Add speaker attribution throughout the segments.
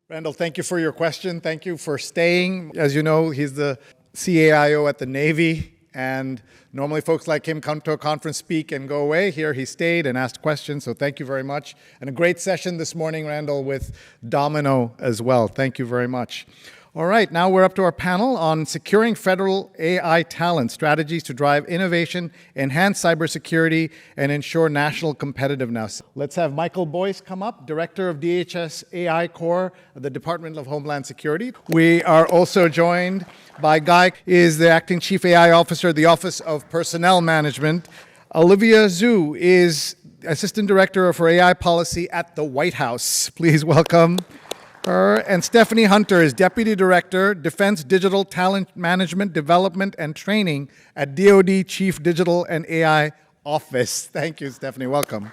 Speaker 1: Randall, thank you for your question. Thank you for staying. As you know, he's the CAIO at the Navy, and normally folks like him come to a conference, speak, and go away. Here he stayed and asked questions, so thank you very much. And a great session this morning, Randall, with Domino as well. Thank you very much. All right, now we're up to our panel on securing federal AI talent, strategies to drive innovation, enhance cybersecurity, and ensure national competitiveness. Let's have Michael Boyce come up, Director of DHS AI Corps of the Department of Homeland Security. We are also joined by Guy, is the Acting Chief AI Officer of the Office of Personnel Management. Olivia Zhu is Assistant Director for AI Policy at the White House. Please welcome her. And Stephanie Hunter is Deputy Director, Defense Digital Talent Management, Development, and Training at DoD Chief Digital and AI Office. Thank you, Stephanie. Welcome.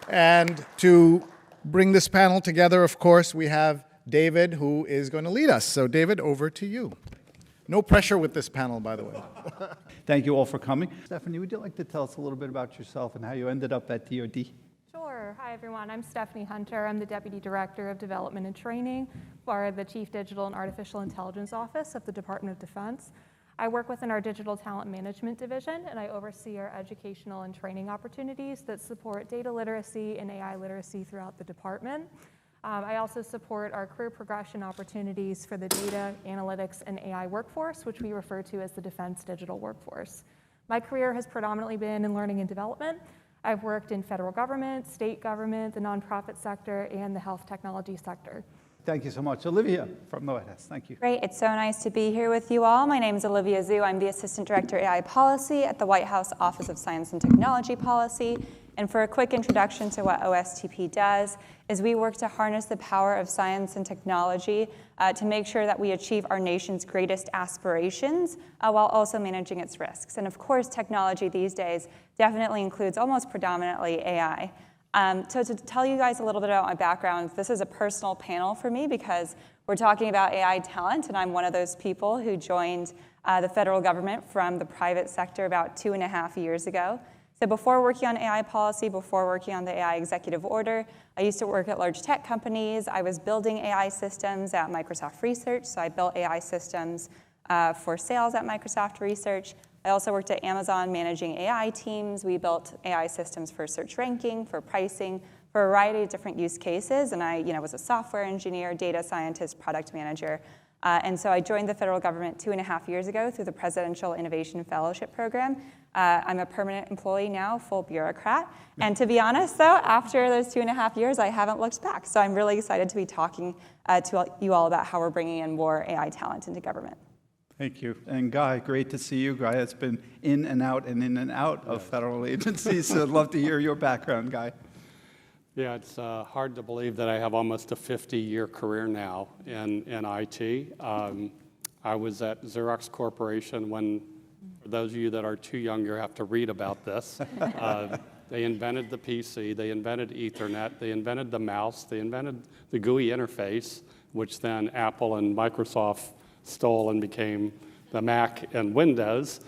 Speaker 1: And to bring this panel together, of course, we have David, who is going to lead us. So, David, over to you. No pressure with this panel, by the way.
Speaker 2: Thank you all for coming. Stephanie, would you like to tell us a little bit about yourself and how you ended up at DoD?
Speaker 3: Sure. Hi, everyone. I'm Stephanie Hunter. I'm the Deputy Director of Development and Training for the Chief Digital and Artificial Intelligence Office of the Department of Defense. I work within our Digital Talent Management Division, and I oversee our educational and training opportunities that support data literacy and AI literacy throughout the department. I also support our career progression opportunities for the data, analytics, and AI workforce, which we refer to as the Defense Digital Workforce. My career has predominantly been in learning and development. I've worked in federal government, state government, the nonprofit sector, and the health technology sector.
Speaker 2: Thank you so much. Olivia from the White House. Thank you.
Speaker 4: Great. It's so nice to be here with you all. My name is Olivia Zhu. I'm the Assistant Director AI Policy at the White House Office of Science and Technology Policy. And for a quick introduction to what OSTP does, is we work to harness the power of science and technology to make sure that we achieve our nation's greatest aspirations while also managing its risks. And of course, technology these days definitely includes almost predominantly AI. So to tell you guys a little bit about my background, this is a personal panel for me because we're talking about AI talent, and I'm one of those people who joined the federal government from the private sector about 2.5 years ago. So before working on AI policy, before working on the AI executive order, I used to work at large tech companies. I was building AI systems at Microsoft Research, so I built AI systems for sales at Microsoft Research. I also worked at Amazon managing AI teams. We built AI systems for search ranking, for pricing, for a variety of different use cases. And I was a software engineer, data scientist, product manager. And so I joined the federal government 2.5 years ago through the Presidential Innovation Fellowship Program. I'm a permanent employee now, full bureaucrat. And to be honest, though, after those 2.5 years, I haven't looked back. So I'm really excited to be talking to you all about how we're bringing in more AI talent into government.
Speaker 2: Thank you. And Guy, great to see you. Guy has been in and out of federal agencies, so I'd love to hear your background, Guy.
Speaker 5: Yeah, it's hard to believe that I have almost a 50-year career now in IT. I was at Xerox Corporation when, for those of you that are too young, you have to read about this. They invented the PC, they invented Ethernet, they invented the mouse, they invented the GUI interface, which then Apple and Microsoft stole and became the Mac and Windows.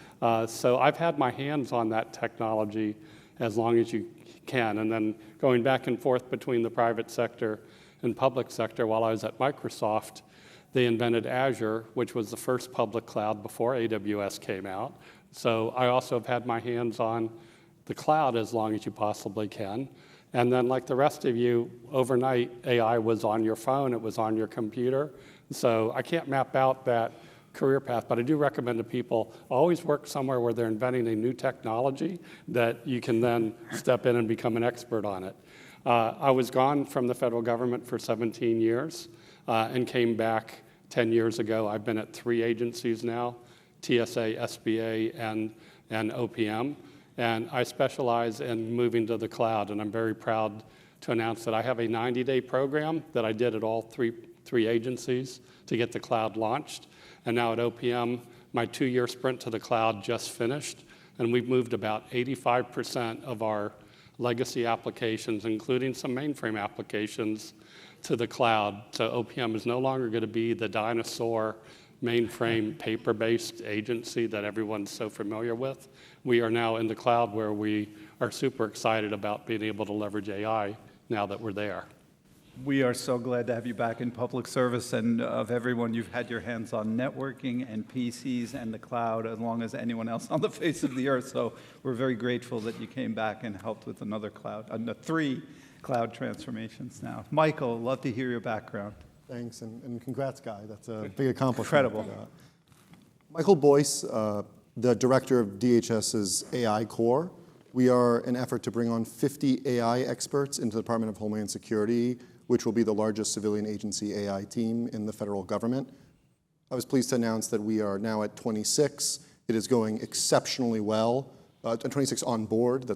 Speaker 5: So I've had my hands on that technology as long as you can. And then going back and forth between the private sector and public sector, while I was at Microsoft, they invented Azure, which was the first public cloud before AWS came out. So I also have had my hands on the cloud as long as you possibly can. And then like the rest of you, overnight, AI was on your phone, it was on your computer. So I can't map out that career path, but I do recommend to people always work somewhere where they're inventing a new technology that you can then step in and become an expert on it. I was gone from the federal government for 17 years and came back 10 years ago. I've been at 3 agencies now, TSA, SBA, and OPM. And I specialize in moving to the cloud, and I'm very proud to announce that I have a 90-day program that I did at all three agencies to get the cloud launched. And now at OPM, my 2-year sprint to the cloud just finished, and we've moved about 85% of our legacy applications, including some mainframe applications, to the cloud. So OPM is no longer going to be the dinosaur mainframe paper-based agency that everyone's so familiar with. We are now in the cloud where we are super excited about being able to leverage AI now that we're there.
Speaker 2: We are so glad to have you back in public service, and of everyone, you've had your hands on networking and PCs and the cloud as long as anyone else on the face of the earth. So we're very grateful that you came back and helped with another cloud, 3 cloud transformations now. Michael, love to hear your background.
Speaker 6: Thanks, and congrats, Guy. That's a big accomplishment.
Speaker 2: Incredible.
Speaker 6: Michael Boyce, the director of DHS's AI Core. We are an effort to bring on 50 AI experts into the Department of Homeland Security, which will be the largest civilian agency AI team in the federal government. I was pleased to announce that we are now at 26. It is going exceptionally well. 26 on board.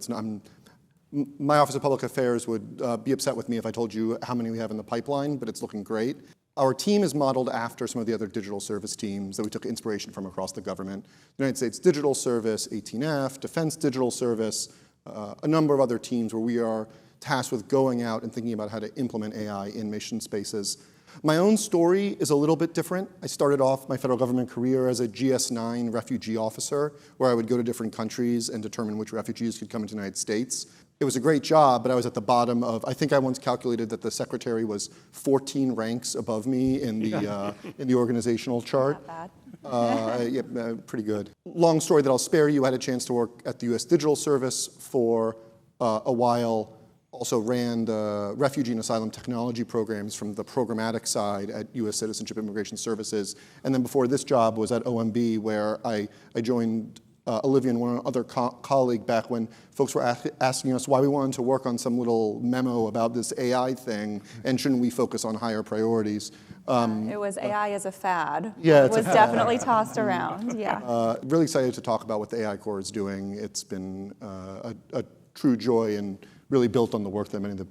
Speaker 6: My Office of Public Affairs would be upset with me if I told you how many we have in the pipeline, but it's looking great. Our team is modeled after some of the other digital service teams that we took inspiration from across the government. The United States Digital Service, 18F, Defense Digital Service, a number of other teams where we are tasked with going out and thinking about how to implement AI in mission spaces. My own story is a little bit different. I started off my federal government career as a GS-9 refugee officer, where I would go to different countries and determine which refugees could come into the United States. It was a great job, but I was at the bottom of, I think I once calculated that the secretary was 14 ranks above me in the organizational chart.
Speaker 4: Not bad.
Speaker 6: Yeah, pretty good. Long story that I'll spare you. I had a chance to work at the U.S. Digital Service for a while. Also ran the refugee and asylum technology programs from the programmatic side at U.S. Citizenship Immigration Services. And then before this job was at OMB, where I joined Olivia and one other colleague back when folks were asking us why we wanted to work on some little memo about this AI thing, and shouldn't we focus on higher priorities.
Speaker 4: It was AI as a fad.
Speaker 6: Yeah,
Speaker 4: it was definitely tossed around, yeah.
Speaker 6: Really excited to talk about what the AI Core is doing. It's been a true joy and really built on the work that many of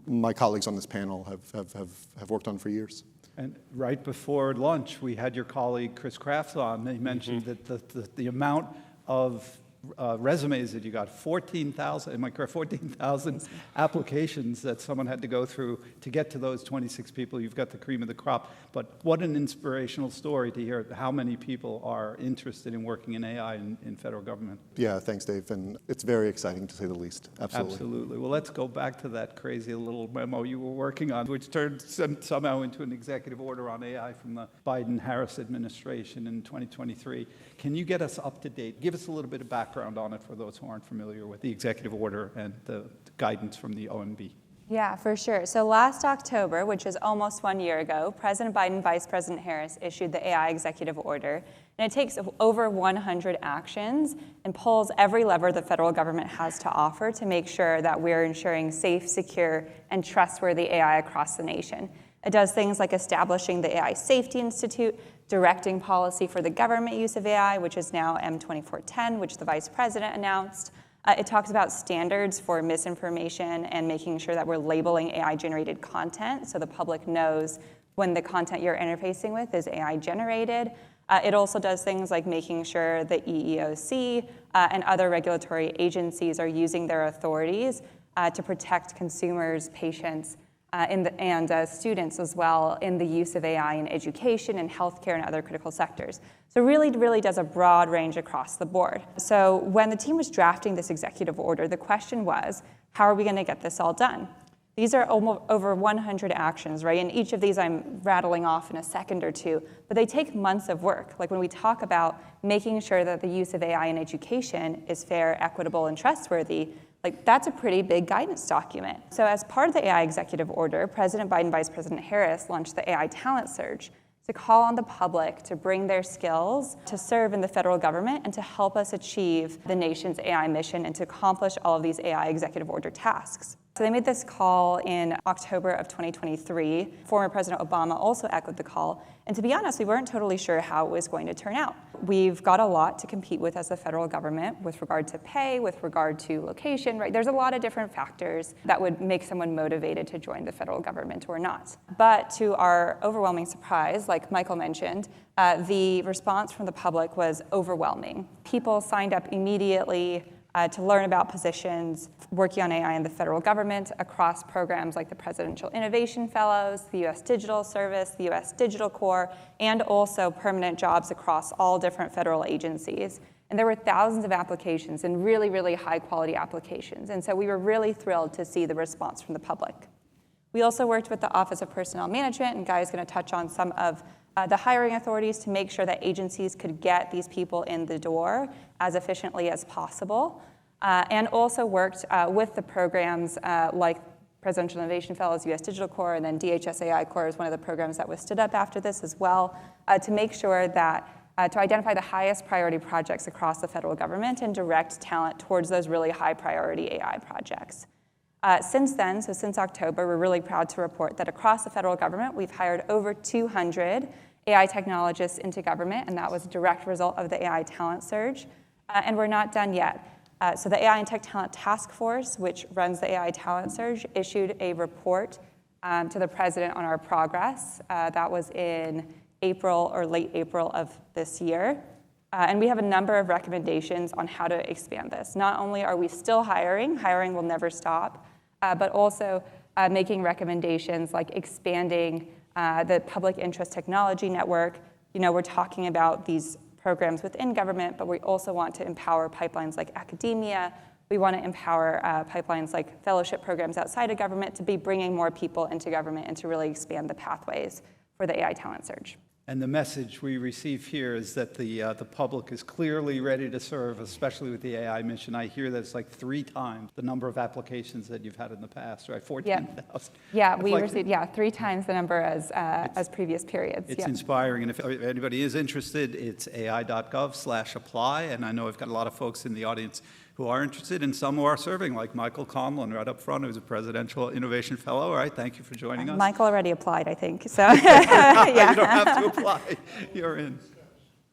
Speaker 6: my colleagues on this panel have worked on for years.
Speaker 2: And right before lunch, we had your colleague Chris Crafts on. He mentioned that the amount of resumes that you got, 14,000, am I correct? 14,000 applications that someone had to go through to get to those 26 people. You've got the cream of the crop. But what an inspirational story to hear how many people are interested in working in AI in federal government.
Speaker 6: Yeah, thanks, Dave. And it's very exciting, to say the least. Absolutely.
Speaker 2: Absolutely. Well, let's go back to that crazy little memo you were working on, which turned somehow into an executive order on AI from the Biden-Harris administration in 2023. Can you get us up to date? Give us a little bit of background on it for those who aren't familiar with the executive order and the guidance from the OMB.
Speaker 4: Yeah, for sure. So last October, which is almost 1 year ago, President Biden and Vice President Harris issued the AI executive order. And it takes over 100 actions and pulls every lever the federal government has to offer to make sure that we're ensuring safe, secure, and trustworthy AI across the nation. It does things like establishing the AI Safety Institute, directing policy for the government use of AI, which is now M2410, which the Vice President announced. It talks about standards for misinformation and making sure that we're labeling AI-generated content so the public knows when the content you're interfacing with is AI-generated. It also does things like making sure the EEOC and other regulatory agencies are using their authorities to protect consumers, patients, and students as well in the use of AI in education and healthcare and other critical sectors. So really does a broad range across the board. So when the team was drafting this executive order, the question was, how are we going to get this all done? These are over 100 actions, right? And each of these I'm rattling off in a second or two, but they take months of work. Like when we talk about making sure that the use of AI in education is fair, equitable, and trustworthy, like that's a pretty big guidance document. So as part of the AI executive order, President Biden and Vice President Harris launched the AI talent surge to call on the public to bring their skills to serve in the federal government and to help us achieve the nation's AI mission and to accomplish all of these AI executive order tasks. So they made this call in October of 2023. Former President Obama also echoed the call. And to be honest, we weren't totally sure how it was going to turn out. We've got a lot to compete with as the federal government with regard to pay, with regard to location, right? There's a lot of different factors that would make someone motivated to join the federal government or not. But to our overwhelming surprise, like Michael mentioned, the response from the public was overwhelming. People signed up immediately to learn about positions working on AI in the federal government across programs like the Presidential Innovation Fellows, the U.S. Digital Service, the U.S. Digital Corps, and also permanent jobs across all different federal agencies. And there were thousands of applications and really high quality applications. And so we were really thrilled to see the response from the public. We also worked with the Office of Personnel Management, and Guy is going to touch on some of the hiring authorities to make sure that agencies could get these people in the door as efficiently as possible, and also worked with the programs like Presidential Innovation Fellows, U.S. Digital Corps, and then DHS AI Corps is one of the programs that was stood up after this as well, to make sure that to identify the highest priority projects across the federal government and direct talent towards those really high priority AI projects. Since then, so since October, we're really proud to report that across the federal government, we've hired over 200 AI technologists into government, and that was a direct result of the AI talent surge. And we're not done yet. So the AI and Tech Talent Task Force, which runs the AI talent surge, issued a report to the president on our progress. That was in April or late April of this year. And we have a number of recommendations on how to expand this. Not only are we still hiring will never stop, but also making recommendations like expanding the public interest technology network. You know, we're talking about these programs within government, but we also want to empower pipelines like academia. We want to empower pipelines like fellowship programs outside of government to be bringing more people into government and to really expand the pathways for the AI talent surge.
Speaker 2: And the message we receive here is that the public is clearly ready to serve, especially with the AI mission. I hear that it's like 3 times the number of applications that you've had in the past, right? 14,000.
Speaker 4: Yeah, we received 3 times the number as previous periods.
Speaker 2: It's inspiring, and if anybody is interested, it's ai.gov/apply, and I know I've got a lot of folks in the audience who are interested, and some who are serving, like Michael Conlon right up front, who's a Presidential Innovation Fellow. All right, thank you for joining us.
Speaker 4: Michael already applied, I think. So yeah.
Speaker 2: You don't have to apply. You're in.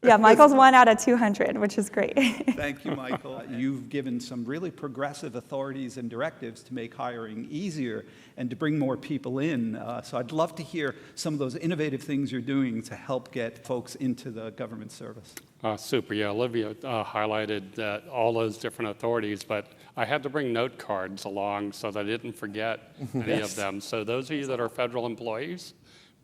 Speaker 4: Yeah, Michael's 1 out of 200, which is great.
Speaker 2: Thank you, Michael. You've given some really progressive authorities and directives to make hiring easier and to bring more people in. So I'd love to hear some of those innovative things you're doing to help get folks into the government service.
Speaker 5: Super. Yeah, Olivia highlighted that all those different authorities, but I had to bring note cards along so that I didn't forget any of them. So those of you that are federal employees,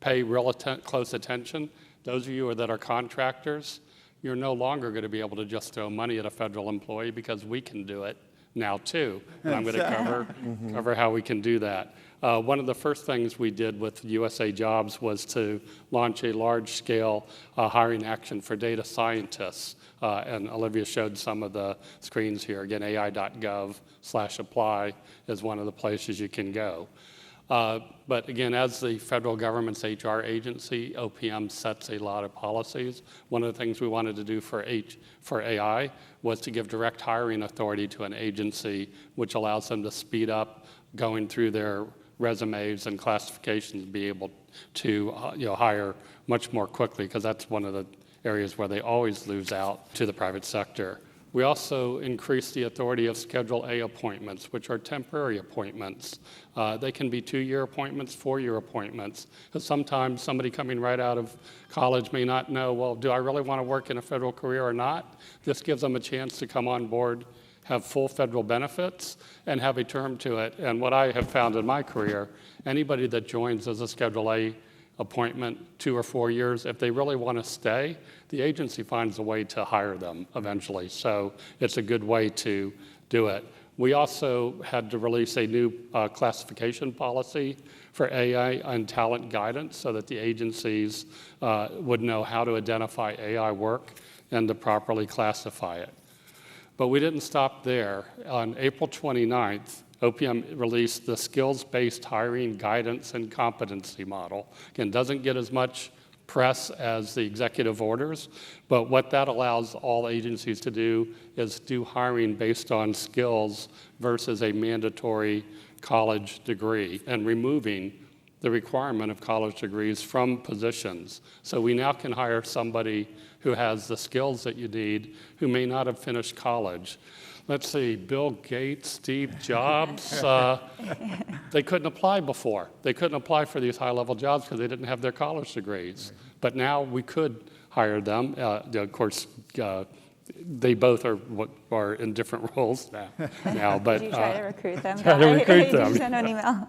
Speaker 5: pay real close attention. Those of you that are contractors, you're no longer going to be able to just throw money at a federal employee because we can do it now too. And I'm going to cover how we can do that. One of the first things we did with USA Jobs was to launch a large-scale hiring action for data scientists. And Olivia showed some of the screens here. Again, ai.gov/apply is one of the places you can go. But again, as the federal government's HR agency, OPM sets a lot of policies. One of the things we wanted to do for AI was to give direct hiring authority to an agency, which allows them to speed up going through their resumes and classifications, be able to hire much more quickly, because that's one of the areas where they always lose out to the private sector. We also increased the authority of Schedule A appointments, which are temporary appointments. They can be 2-year appointments, 4-year appointments, because sometimes somebody coming right out of college may not know, well, do I really want to work in a federal career or not? This gives them a chance to come on board, have full federal benefits, and have a term to it. And what I have found in my career, anybody that joins as a Schedule A appointment 2 or 4 years, if they really want to stay, the agency finds a way to hire them eventually. So it's a good way to do it. We also had to release a new classification policy for AI and talent guidance so that the agencies would know how to identify AI work and to properly classify it. But we didn't stop there. On April 29th, OPM released the skills-based hiring guidance and competency model. Again, doesn't get as much press as the executive orders, but what that allows all agencies to do is do hiring based on skills versus a mandatory college degree, and removing the requirement of college degrees from positions. So we now can hire somebody who has the skills that you need, who may not have finished college. Let's see, Bill Gates, Steve Jobs, they couldn't apply before. They couldn't apply for these high-level jobs because they didn't have their college degrees. But now we could hire them. Of course, they both are in different roles now. But
Speaker 4: did you try to recruit them?
Speaker 5: Try to recruit them.
Speaker 4: Did you send an email?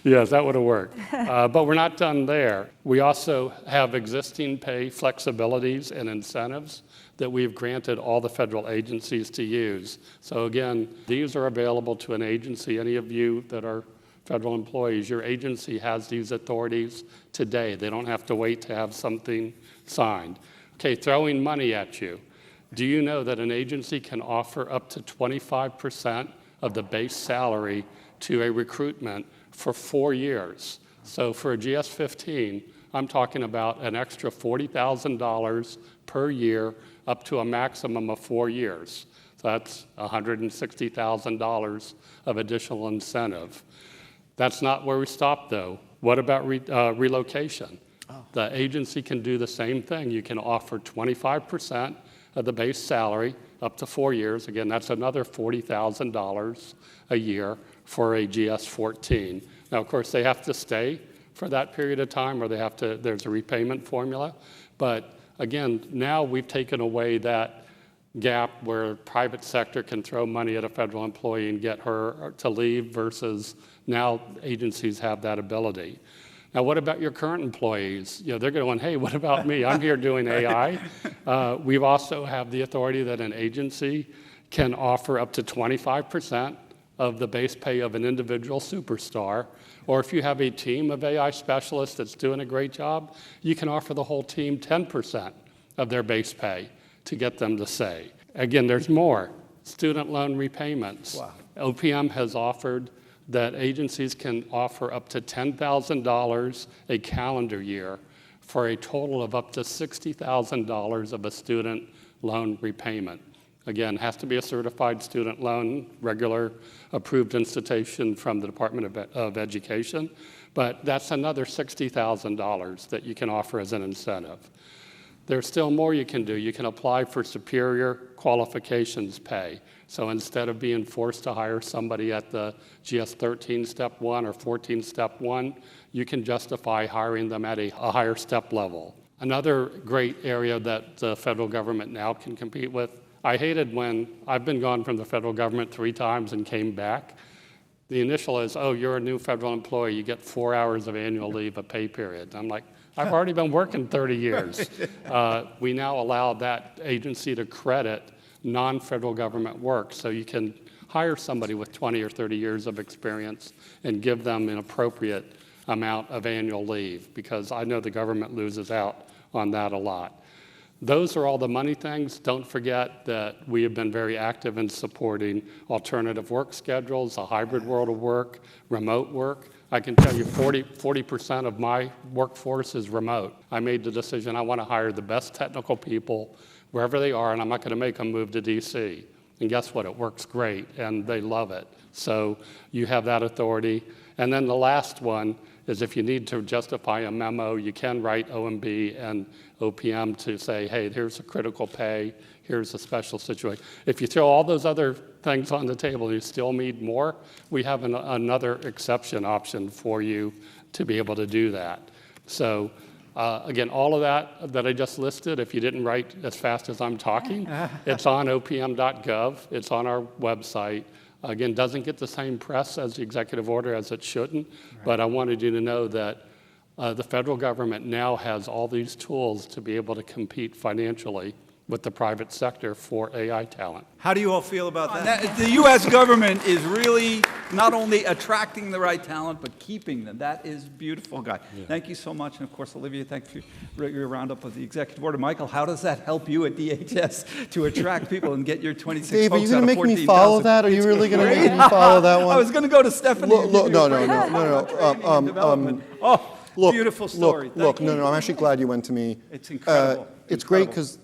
Speaker 5: Yes, that would have worked. But we're not done there. We also have existing pay flexibilities and incentives that we've granted all the federal agencies to use. So again, these are available to an agency. Any of you that are federal employees. Your agency has these authorities today. They don't have to wait to have something signed. Okay, throwing money at you. Do you know that an agency can offer up to 25% of the base salary to a recruitment for 4 years? So for a GS-15, I'm talking about an extra $40,000 per year up to a maximum of 4 years. So that's $160,000 of additional incentive. That's not where we stop, though. What about relocation? The agency can do the same thing. You can offer 25% of the base salary up to 4 years. Again, that's another $40,000 a year for a GS-14. Now, of course, they have to stay for that period of time, or there's a repayment formula. But again, now we've taken away that gap where private sector can throw money at a federal employee and get her to leave versus now agencies have that ability. Now, what about your current employees? You know, they're going, hey, what about me? I'm here doing AI. We've also have the authority that an agency can offer up to 25% of the base pay of an individual superstar. Or if you have a team of AI specialists that's doing a great job, you can offer the whole team 10% of their base pay to get them to stay. Again, there's more. Student loan repayments. Wow. OPM has offered that agencies can offer up to $10,000 a calendar year for a total of up to $60,000 of a student loan repayment. Again, has to be a certified student loan, regular approved institution from the Department of Education, but that's another $60,000 that you can offer as an incentive. There's still more you can do. You can apply for superior qualifications pay. So instead of being forced to hire somebody at the GS-13 step 1 or 14 step 1, you can justify hiring them at a higher step level. Another great area that the federal government now can compete with, I hated when I've been gone from the federal government 3 times and came back. The initial is, oh, you're a new federal employee, you get 4 hours of annual leave, a pay period. I'm like, I've already been working 30 years. We now allow that agency to credit non-federal government work, so you can hire somebody with 20 or 30 years of experience and give them an appropriate amount of annual leave, because I know the government loses out on that a lot. Those are all the money things. Don't forget that we have been very active in supporting alternative work schedules, a hybrid world of work, remote work. I can tell you 40% of my workforce is remote. I made the decision I want to hire the best technical people wherever they are, and I'm not going to make them move to DC. And guess what? It works great, and they love it. So you have that authority. And then the last one is if you need to justify a memo, you can write OMB and OPM to say, hey, here's a critical pay, here's a special situation. If you throw all those other things on the table and you still need more, we have another exception option for you to be able to do that. So again, all of that I just listed, if you didn't write as fast as I'm talking, it's on opm.gov, it's on our website. Again, doesn't get the same press as the executive order as it shouldn't, right. But I wanted you to know that the federal government now has all these tools to be able to compete financially with the private sector for AI talent.
Speaker 2: How do you all feel about that? The U.S. government is really not only attracting the right talent, but keeping them. That is beautiful, Guy. Yeah. Thank you so much. And of course, Olivia, thank you for your roundup of the executive order. Michael, how does that help you at DHS to attract people and get your 26
Speaker 6: Dave,
Speaker 2: folks
Speaker 6: are you going to make me follow
Speaker 2: 000?
Speaker 6: that? Are you really going to make me follow that one?
Speaker 2: I was going to go to Stephanie.
Speaker 6: No.
Speaker 2: Beautiful story.
Speaker 6: I'm actually glad you went to me.
Speaker 2: It's incredible.
Speaker 6: It's great because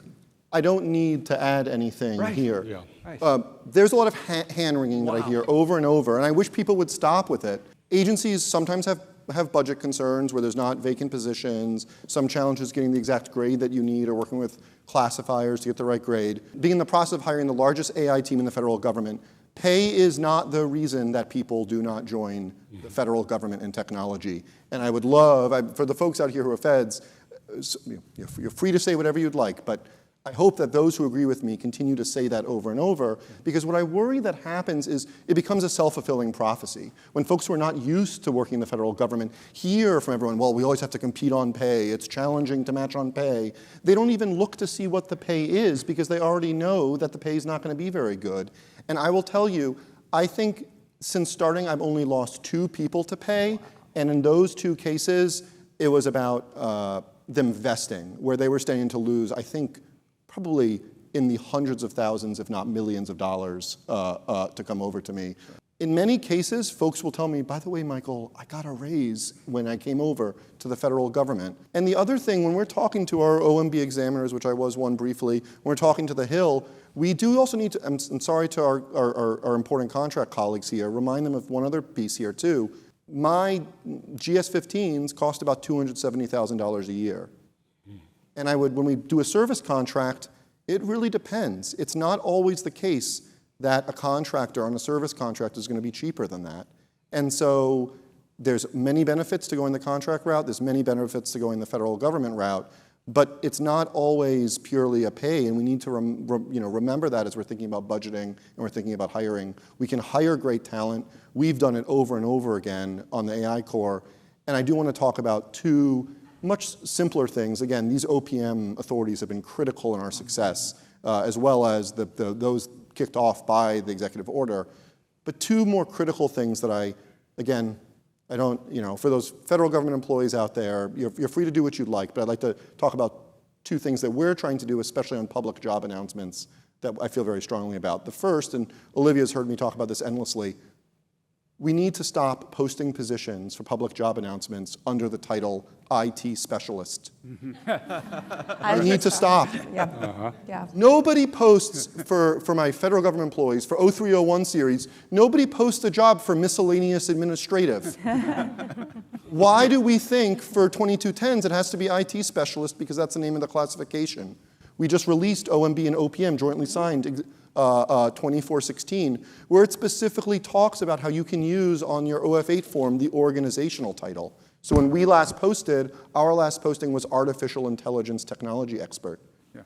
Speaker 6: I don't need to add anything here.
Speaker 5: Yeah.
Speaker 2: Right.
Speaker 6: There's a lot of hand-wringing that I hear over and over, and I wish people would stop with it. Agencies sometimes have budget concerns where there's not vacant positions, some challenges getting the exact grade that you need or working with classifiers to get the right grade. Being in the process of hiring the largest AI team in the federal government, pay is not the reason that people do not join the federal government and technology. And I would love, for the folks out here who are feds, you're free to say whatever you'd like, but I hope that those who agree with me continue to say that over and over, because what I worry that happens is it becomes a self-fulfilling prophecy. When folks who are not used to working in the federal government hear from everyone, well, we always have to compete on pay, it's challenging to match on pay, they don't even look to see what the pay is because they already know that the pay is not going to be very good. And I will tell you, I think since starting, I've only lost 2 people to pay, and in those 2 cases, it was about them vesting, where they were standing to lose, I think, probably in the hundreds of thousands, if not millions of dollars to come over to me. In many cases, folks will tell me, by the way, Michael, I got a raise when I came over to the federal government. And the other thing, when we're talking to our OMB examiners, which I was one briefly, when we're talking to the Hill, we do also need to, I'm sorry to our important contract colleagues here, remind them of one other piece here too. My GS-15s cost about $270,000 a year. And when we do a service contract, it really depends. It's not always the case that a contractor on a service contract is going to be cheaper than that. And so there's many benefits to going the contract route. There's many benefits to going the federal government route. But it's not always purely a pay, and we need to remember that as we're thinking about budgeting and we're thinking about hiring. We can hire great talent. We've done it over and over again on the AI Corps. And I do want to talk about 2 much simpler things. Again, these OPM authorities have been critical in our success, as well as those kicked off by the executive order. But 2 more critical things that I don't, for those federal government employees out there, you're free to do what you'd like, but I'd like to talk about 2 things that we're trying to do, especially on public job announcements, that I feel very strongly about. The first, and Olivia's heard me talk about this endlessly, we need to stop posting positions for public job announcements under the title IT specialist. We need to stop.
Speaker 4: Yeah.
Speaker 6: Nobody posts for my federal government employees, for 0301 series, nobody posts a job for miscellaneous administrative. Why do we think for 2210s it has to be IT specialist because that's the name of the classification? We just released OMB and OPM, jointly signed, 2416, where it specifically talks about how you can use on your OF8 form the organizational title. So when we last posted, our last posting was artificial intelligence technology expert.
Speaker 2: Yeah.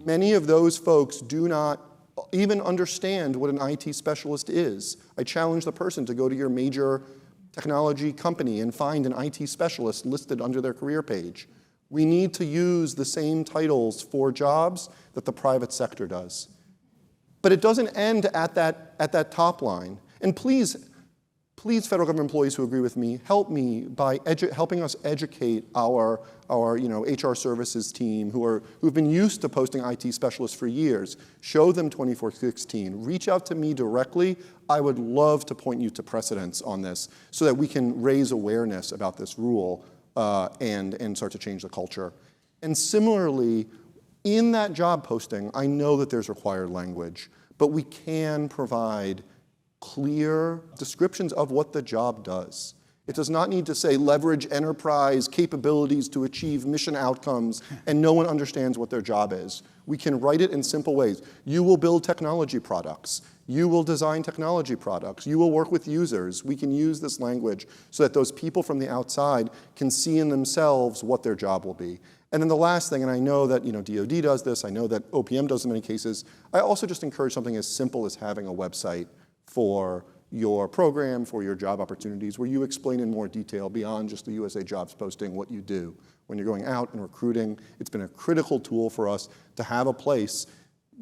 Speaker 6: Many of those folks do not even understand what an IT specialist is. I challenge the person to go to your major technology company and find an IT specialist listed under their career page. We need to use the same titles for jobs that the private sector does. But it doesn't end at that top line. And please, federal government employees who agree with me, help me by helping us educate our HR services team who've been used to posting IT specialists for years. Show them 2416. Reach out to me directly. I would love to point you to precedents on this so that we can raise awareness about this rule and start to change the culture. And similarly, in that job posting, I know that there's required language, but we can provide clear descriptions of what the job does. It does not need to say leverage enterprise capabilities to achieve mission outcomes and no one understands what their job is. We can write it in simple ways. You will build technology products. You will design technology products. You will work with users. We can use this language so that those people from the outside can see in themselves what their job will be. And then the last thing, and I know that DoD does this, I know that OPM does in many cases, I also just encourage something as simple as having a website for your program, for your job opportunities, where you explain in more detail beyond just the USA Jobs posting what you do. When you're going out and recruiting, it's been a critical tool for us to have a place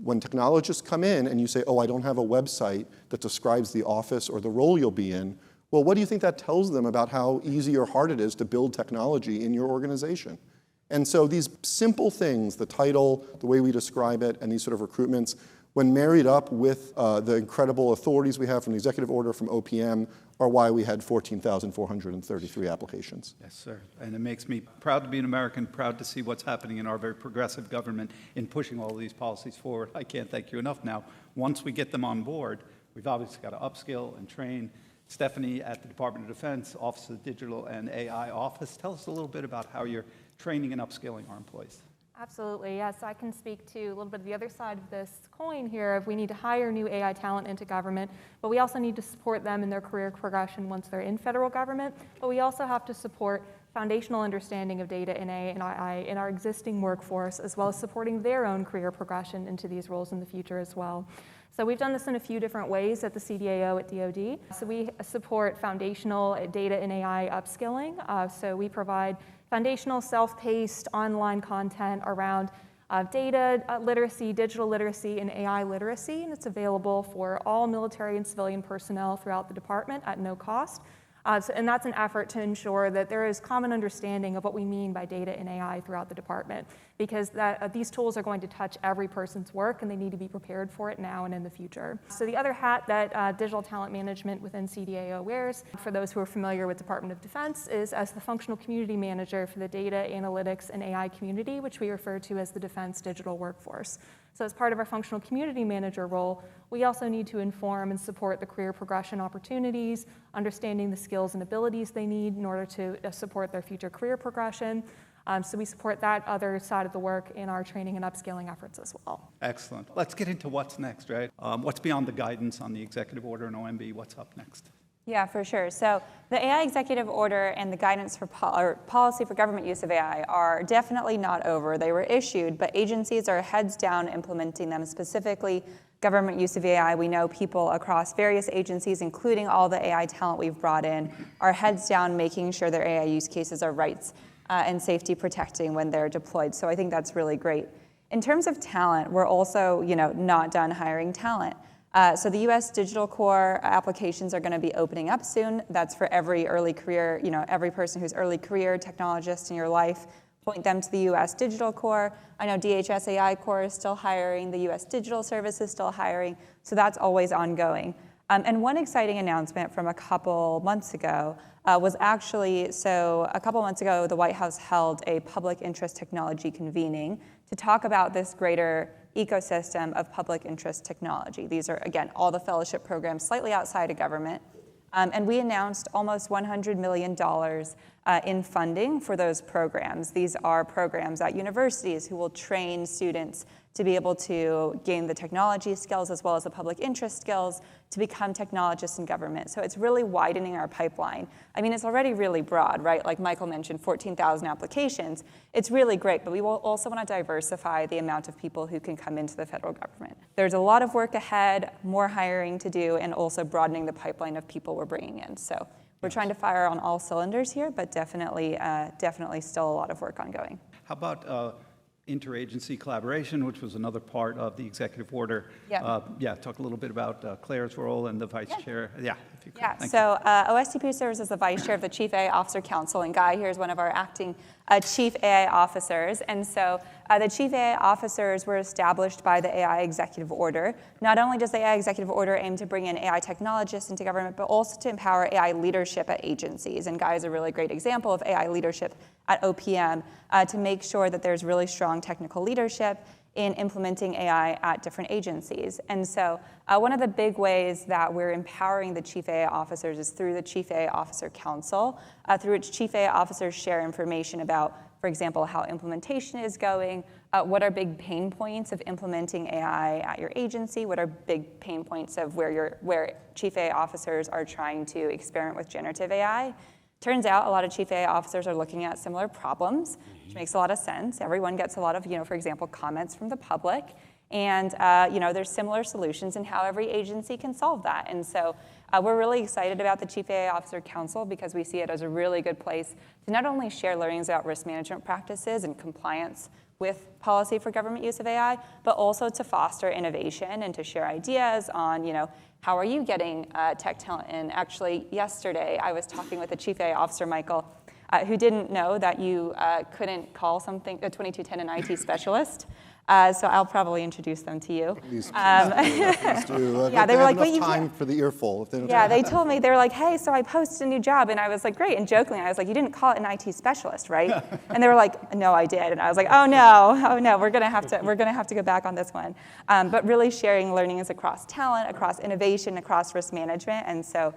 Speaker 6: when technologists come in and you say, oh, I don't have a website that describes the office or the role you'll be in. Well, what do you think that tells them about how easy or hard it is to build technology in your organization? And so these simple things, the title, the way we describe it, and these sort of recruitments, when married up with the incredible authorities we have from the executive order from OPM, are why we had 14,433 applications.
Speaker 2: Yes, sir. And it makes me proud to be an American, proud to see what's happening in our very progressive government in pushing all of these policies forward. I can't thank you enough now. Once we get them on board, we've obviously got to upskill and train. Stephanie at the Department of Defense, Office of Digital and AI Office, tell us a little bit about how you're training and upskilling our employees.
Speaker 3: Absolutely, yes. I can speak to a little bit of the other side of this coin here of we need to hire new AI talent into government, but we also need to support them in their career progression once they're in federal government, but we also have to support foundational understanding of data in AI in our existing workforce, as well as supporting their own career progression into these roles in the future as well. So we've done this in a few different ways at the CDAO at DoD. So we support foundational data and AI upskilling. So we provide foundational self-paced online content around data literacy, digital literacy, and AI literacy, and it's available for all military and civilian personnel throughout the department at no cost. And that's an effort to ensure that there is common understanding of what we mean by data and AI throughout the department, because these tools are going to touch every person's work, and they need to be prepared for it now and in the future. So the other hat that digital talent management within CDAO wears, for those who are familiar with Department of Defense, is as the functional community manager for the data, analytics, and AI community, which we refer to as the Defense Digital Workforce. So as part of our functional community manager role, we also need to inform and support the career progression opportunities, understanding the skills and abilities they need in order to support their future career progression. So we support that other side of the work in our training and upskilling efforts as well.
Speaker 2: Excellent. Let's get into what's next, right? What's beyond the guidance on the executive order and OMB? What's up next?
Speaker 4: Yeah, for sure. So the AI executive order and the guidance for policy for government use of AI are definitely not over. They were issued, but agencies are heads down implementing them, specifically government use of AI. We know people across various agencies, including all the AI talent we've brought in, are heads down making sure their AI use cases are rights and safety protecting when they're deployed. So I think that's really great. In terms of talent, we're also not done hiring talent. So the U.S. Digital Corps applications are going to be opening up soon. That's for every early career, every person who's early career technologist in your life, point them to the U.S. Digital Corps. I know DHS AI Corps is still hiring. The U.S. Digital Service is still hiring. So that's always ongoing. And one exciting announcement from a couple months ago was actually, so a couple months ago, the White House held a public interest technology convening to talk about this greater ecosystem of public interest technology. These are, again, all the fellowship programs slightly outside of government. And we announced almost $100 million in funding for those programs. These are programs at universities who will train students to be able to gain the technology skills as well as the public interest skills to become technologists in government. So it's really widening our pipeline. I mean, it's already really broad, right? Like Michael mentioned, 14,000 applications. It's really great, but we will also want to diversify the amount of people who can come into the federal government. There's a lot of work ahead, more hiring to do, and also broadening the pipeline of people we're bringing in. So we're trying to fire on all cylinders here, but definitely still a lot of work ongoing.
Speaker 2: How about interagency collaboration, which was another part of the executive order? Talk a little bit about Claire's role and the vice chair. If you could. Thank you.
Speaker 4: OSTP serves as the vice chair of the Chief AI Officer Council, and Guy here is one of our acting Chief AI Officers. And so the Chief AI Officers were established by the AI Executive Order. Not only does the AI Executive Order aim to bring in AI technologists into government, but also to empower AI leadership at agencies. And Guy is a really great example of AI leadership at OPM to make sure that there's really strong technical leadership in implementing AI at different agencies. And so one of the big ways that we're empowering the Chief AI Officers is through the Chief AI Officer Council, through which Chief AI Officers share information about, for example, how implementation is going, what are big pain points of implementing AI at your agency, what are big pain points of where Chief AI Officers are trying to experiment with generative AI. Turns out a lot of Chief AI Officers are looking at similar problems, which makes a lot of sense. Everyone gets a lot of, for example, comments from the public. And, there's similar solutions in how every agency can solve that. And so we're really excited about the Chief AI Officer Council because we see it as a really good place to not only share learnings about risk management practices and compliance with policy for government use of AI, but also to foster innovation and to share ideas on, how are you getting tech talent in? Actually, yesterday, I was talking with the Chief AI Officer, Michael, who didn't know that you couldn't call something a 2210 an IT specialist. So I'll probably introduce them to you.
Speaker 6: Please do. Yeah,
Speaker 4: they were like, "Wait, you
Speaker 6: time
Speaker 4: can't."
Speaker 6: for the earful. If they don't
Speaker 4: They told me, they were like, "Hey, so I posted a new job," and I was like, "Great," and jokingly, I was like, "You didn't call it an IT specialist, right?" And they were like, "No, I did," and I was like, "Oh no, we're gonna have to go back on this one." But really sharing learnings across talent, across innovation, across risk management, and so.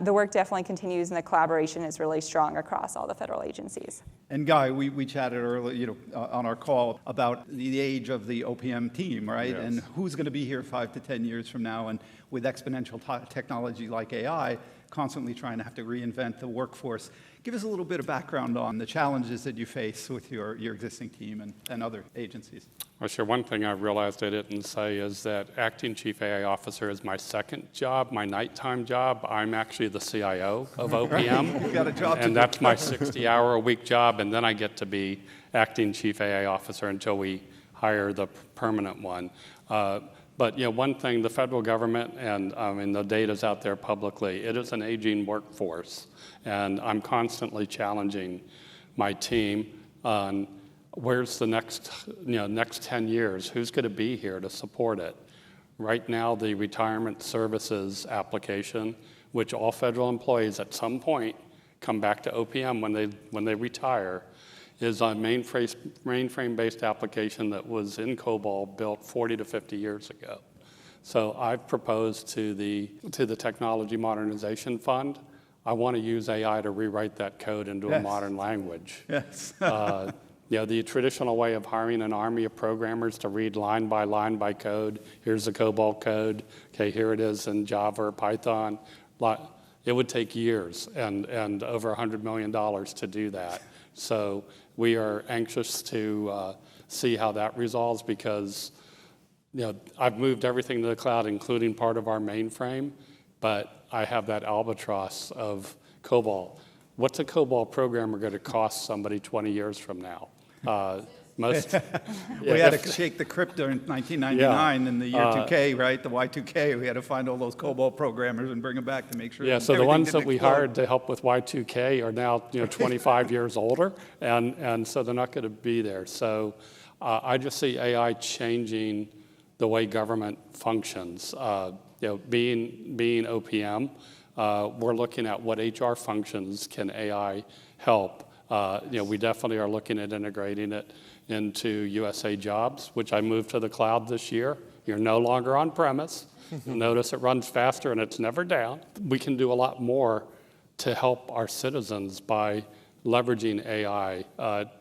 Speaker 4: The work definitely continues, and the collaboration is really strong across all the federal agencies.
Speaker 2: And Guy, we chatted earlier, on our call about the age of the OPM team, right?
Speaker 6: Yes.
Speaker 2: And who's going to be here 5 to 10 years from now, and with exponential technology like AI, constantly trying to have to reinvent the workforce. Give us a little bit of background on the challenges that you face with your existing team and other agencies.
Speaker 5: Well, sure. One thing I realized I didn't say is that acting Chief AI Officer is my second job, my nighttime job. I'm actually the CIO of OPM.
Speaker 2: You've got a job to do.
Speaker 5: And that's my 60-hour-a-week job, and then I get to be acting Chief AI Officer until we hire the permanent one. But one thing, the federal government, and I mean the data's out there publicly, it is an aging workforce, and I'm constantly challenging my team on where's the next 10 years, who's going to be here to support it. Right now, the retirement services application, which all federal employees at some point come back to OPM when they retire, is a mainframe-based application that was in COBOL built 40 to 50 years ago. So I've proposed to the Technology Modernization Fund, I want to use AI to rewrite that code into a modern language.
Speaker 2: Yes.
Speaker 5: The traditional way of hiring an army of programmers to read line by code, here's the COBOL code, okay, here it is in Java or Python, it would take years and over $100 million to do that. So we are anxious to see how that resolves because I've moved everything to the cloud, including part of our mainframe, but I have that albatross of COBOL. What's a COBOL programmer going to cost somebody 20 years from now? We
Speaker 2: had to shake the crypto in 1999 in the year 2K, right? The Y2K. We had to find all those COBOL programmers and bring them back to make sure.
Speaker 5: Yeah, so the ones that we hired to help with Y2K are now 25 years older, and so they're not going to be there. So I just see AI changing the way government functions. Being OPM, we're looking at what HR functions can AI help. We definitely are looking at integrating it into USA Jobs, which I moved to the cloud this year. You're no longer on premise. Notice it runs faster and it's never down. We can do a lot more to help our citizens by leveraging AI.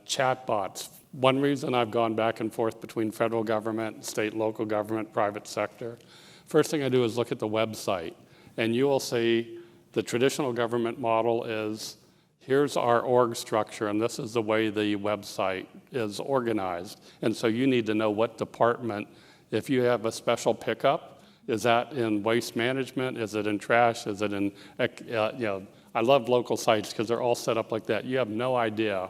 Speaker 5: Chatbots. One reason I've gone back and forth between federal government, state, local government, private sector, first thing I do is look at the website. And you will see the traditional government model is, here's our org structure, and this is the way the website is organized. And so you need to know what department, if you have a special pickup, is that in waste management? Is it in trash? Is it in, I love local sites because they're all set up like that. You have no idea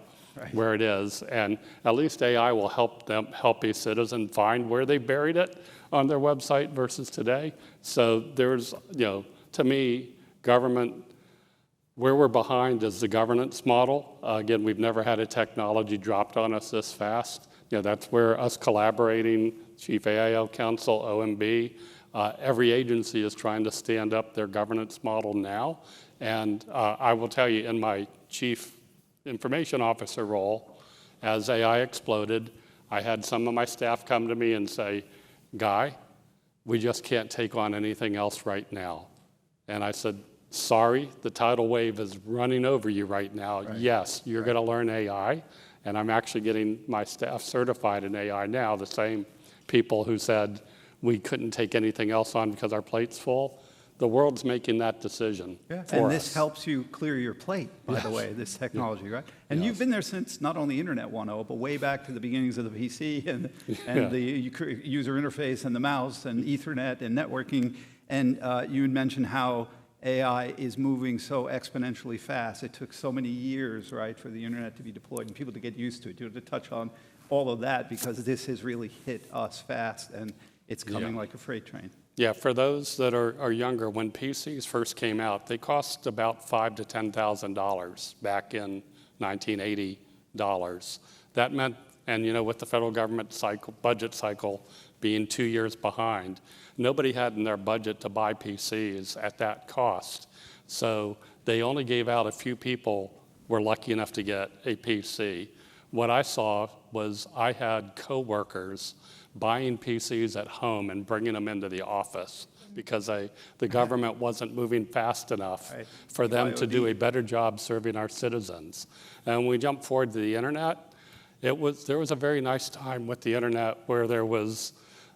Speaker 5: where it is. And at least AI will help a citizen find where they buried it on their website versus today. So there's, to me, government, where we're behind is the governance model. Again, we've never had a technology dropped on us this fast. That's where us collaborating, Chief AIO Council, OMB, every agency is trying to stand up their governance model now. And I will tell you, in my Chief Information Officer role, as AI exploded, I had some of my staff come to me and say, Guy, we just can't take on anything else right now. And I said, sorry, the tidal wave is running over you right now. Right. Yes, you're going to learn AI, and I'm actually getting my staff certified in AI now, the same people who said we couldn't take anything else on because our plate's full. The world's making that decision for
Speaker 2: and this
Speaker 5: us.
Speaker 2: helps you clear your plate, by the way, this technology, right? And you've been there since not only Internet 1.0, but way back to the beginnings of the PC and the user interface and the mouse and Ethernet and networking. And you had mentioned how AI is moving so exponentially fast. It took so many years, right, for the internet to be deployed and people to get used to it. To touch on all of that because this has really hit us fast and it's coming like a freight train.
Speaker 5: Yeah, for those that are younger, when PCs first came out, they cost about $5,000 to $10,000 back in 1980 dollars. That meant, and with the federal government budget cycle being 2 years behind, nobody had in their budget to buy PCs at that cost. So they only gave out a few people were lucky enough to get a PC. What I saw was I had coworkers buying PCs at home and bringing them into the office because the government wasn't moving fast enough for them to do a better job serving our citizens. And when we jump forward to the internet, there was a very nice time with the internet where there was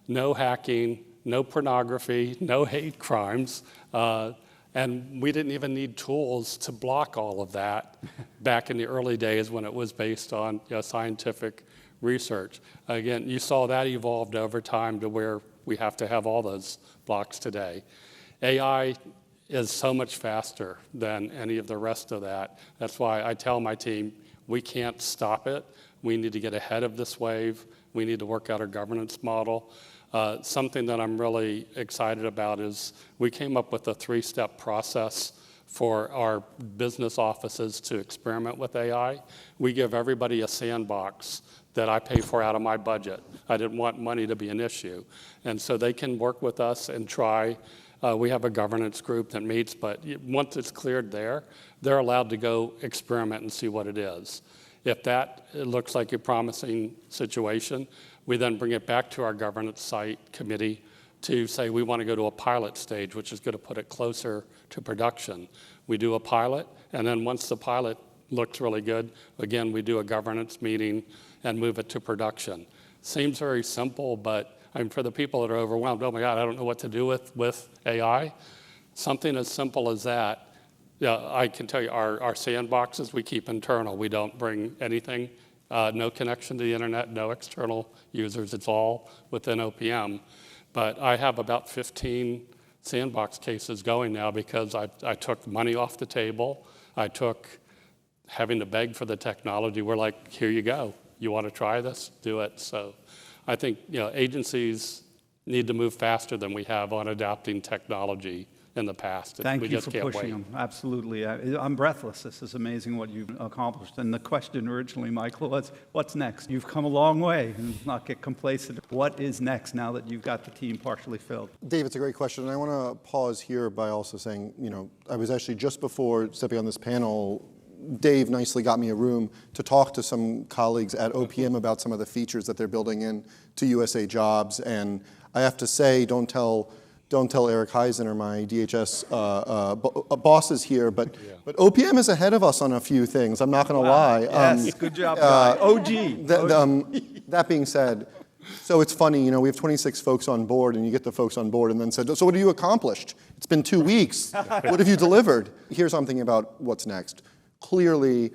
Speaker 5: no hacking, no pornography, no hate crimes, and we didn't even need tools to block all of that back in the early days when it was based on scientific research. Again, you saw that evolved over time to where we have to have all those blocks today. AI is so much faster than any of the rest of that. That's why I tell my team, we can't stop it. We need to get ahead of this wave. We need to work out our governance model. Something that I'm really excited about is we came up with a 3-step process for our business offices to experiment with AI. We give everybody a sandbox that I pay for out of my budget. I didn't want money to be an issue. And so they can work with us and try. We have a governance group that meets, but once it's cleared there, they're allowed to go experiment and see what it is. If that looks like a promising situation, we then bring it back to our governance site committee to say we want to go to a pilot stage, which is going to put it closer to production. We do a pilot, and then once the pilot looks really good, again, we do a governance meeting and move it to production. Seems very simple, but for the people that are overwhelmed, oh my God, I don't know what to do with AI, something as simple as that, I can tell you our sandboxes we keep internal. We don't bring anything, no connection to the internet, no external users. It's all within OPM. But I have about 15 sandbox cases going now because I took money off the table. I took having to beg for the technology. We're like, here you go. You want to try this? Do it. So I think agencies need to move faster than we have on adopting technology in the past.
Speaker 2: Thank
Speaker 5: we
Speaker 2: you
Speaker 5: just
Speaker 2: for
Speaker 5: can't
Speaker 2: pushing
Speaker 5: wait.
Speaker 2: them. Absolutely. I'm breathless. This is amazing what you've accomplished. And the question originally, Michael, was what's next? You've come a long way, and not get complacent. What is next now that you've got the team partially filled?
Speaker 6: Dave, it's a great question. And I want to pause here by also saying, I was actually just before stepping on this panel, Dave nicely got me a room to talk to some colleagues at OPM about some of the features that they're building in to USA Jobs. And I have to say, don't tell Eric Heisen, my DHS bosses here, but OPM is ahead of us on a few things. I'm not going to lie.
Speaker 2: Yes, good job, guy. OG.
Speaker 6: That being said, so it's funny, we have 26 folks on board, and you get the folks on board and then said, so what have you accomplished? It's been 2 weeks. What have you delivered? Here's something about what's next. Clearly,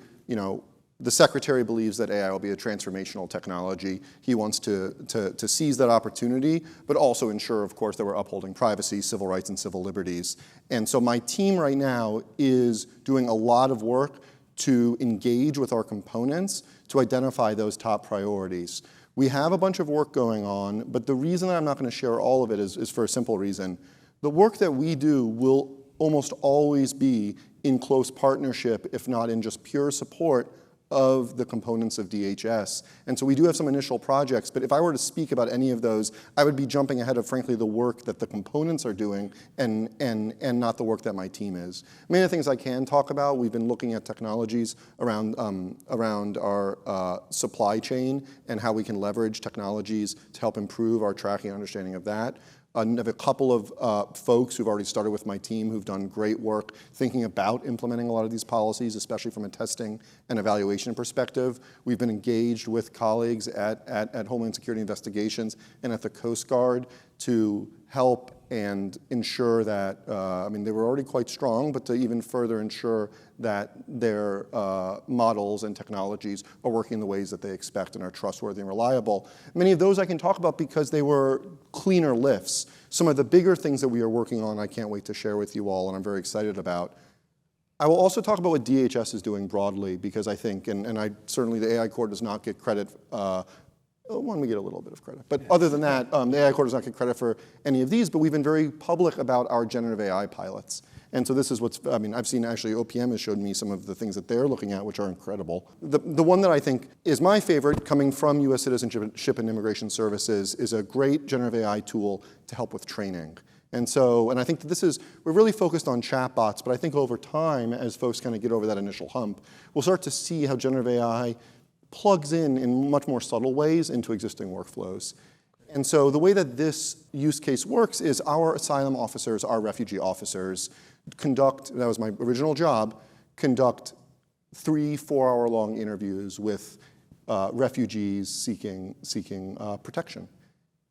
Speaker 6: the secretary believes that AI will be a transformational technology. He wants to seize that opportunity, but also ensure, of course, that we're upholding privacy, civil rights, and civil liberties. And so my team right now is doing a lot of work to engage with our components to identify those top priorities. We have a bunch of work going on, but the reason that I'm not going to share all of it is for a simple reason. The work that we do will almost always be in close partnership, if not in just pure support of the components of DHS. And so we do have some initial projects, but if I were to speak about any of those, I would be jumping ahead of, frankly, the work that the components are doing and not the work that my team is. Many of the things I can talk about, we've been looking at technologies around our supply chain and how we can leverage technologies to help improve our tracking and understanding of that. I have a couple of folks who've already started with my team who've done great work thinking about implementing a lot of these policies, especially from a testing and evaluation perspective. We've been engaged with colleagues at Homeland Security Investigations and at the Coast Guard to help and ensure that, they were already quite strong, but to even further ensure that their models and technologies are working in the ways that they expect and are trustworthy and reliable. Many of those I can talk about because they were cleaner lifts. Some of the bigger things that we are working on, I can't wait to share with you all, and I'm very excited about. I will also talk about what DHS is doing broadly, because I think, and I certainly the AI Corps does not get credit. One, we get a little bit of credit. But other than that, the AI Corps does not get credit for any of these, but we've been very public about our generative AI pilots. And so this is I've seen actually OPM has showed me some of the things that they're looking at, which are incredible. The one that I think is my favorite, coming from U.S. Citizenship and Immigration Services, is a great generative AI tool to help with training. And I think that we're really focused on chatbots, but I think over time, as folks kind of get over that initial hump, we'll start to see how generative AI plugs in much more subtle ways into existing workflows. And so the way that this use case works is our asylum officers, our refugee officers, that was my original job, conduct 3-4-hour-long interviews with refugees seeking protection.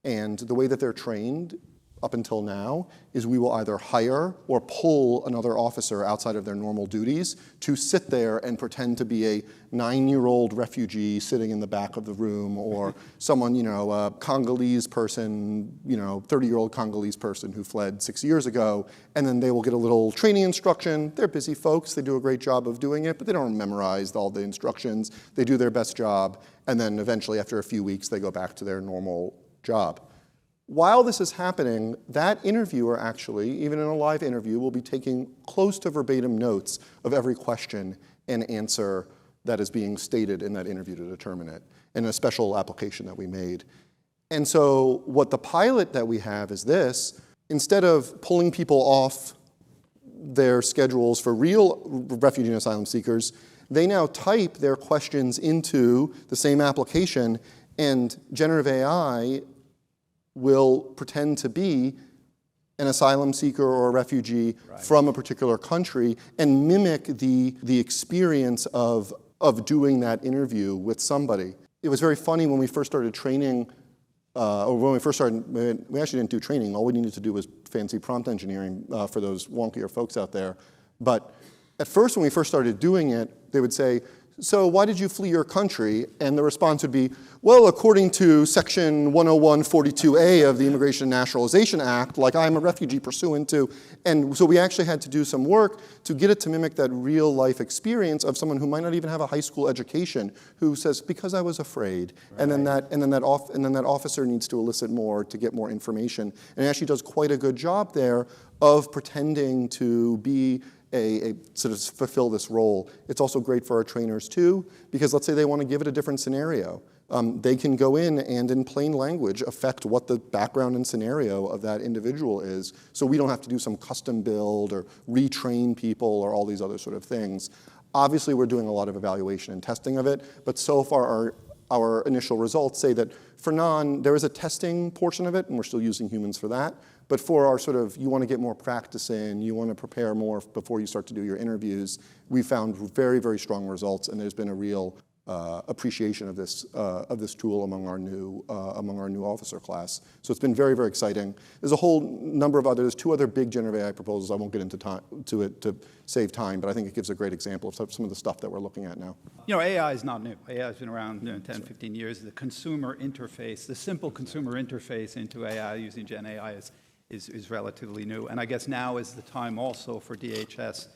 Speaker 6: And the way that they're trained up until now is we will either hire or pull another officer outside of their normal duties to sit there and pretend to be a 9-year-old refugee sitting in the back of the room, or someone, a Congolese person, 30-year-old Congolese person who fled 6 years ago, and then they will get a little training instruction. They're busy folks. They do a great job of doing it, but they don't memorize all the instructions. They do their best job, and then eventually, after a few weeks, they go back to their normal job. While this is happening, that interviewer actually, even in a live interview, will be taking close to verbatim notes of every question and answer that is being stated in that interview to determine it, in a special application that we made. And so what the pilot that we have is this: instead of pulling people off their schedules for real refugee and asylum seekers, they now type their questions into the same application, and generative AI will pretend to be an asylum seeker or a refugee from a particular country and mimic the experience of doing that interview with somebody. It was very funny when we first started training, we actually didn't do training. All we needed to do was fancy prompt engineering for those wonkier folks out there. But at first, when we first started doing it, they would say, "So why did you flee your country?" And the response would be, "Well, according to Section 10142A of the Immigration and Naturalization Act, like I'm a refugee pursuant to." And so we actually had to do some work to get it to mimic that real life experience of someone who might not even have a high school education, who says, "Because I was afraid." Right. And then that officer needs to elicit more to get more information. And it actually does quite a good job there of pretending to be a sort of fulfill this role. It's also great for our trainers too, because let's say they want to give it a different scenario. They can go in and in plain language affect what the background and scenario of that individual is, so we don't have to do some custom build or retrain people or all these other sort of things. Obviously, we're doing a lot of evaluation and testing of it, but so far our initial results say that for there is a testing portion of it, and we're still using humans for that. But for our sort of, you want to get more practice in, you want to prepare more before you start to do your interviews, we found very, very strong results, and there's been a real appreciation of this tool among our new officer class. So it's been very, very exciting. There's a whole number of there's 2 other big generative AI proposals. I won't get into to it to save time, but I think it gives a great example of some of the stuff that we're looking at now.
Speaker 2: AI is not new. AI has been around 10, 15 years. The consumer interface, the simple consumer interface into AI using Gen AI is relatively new. And I guess now is the time also for DHS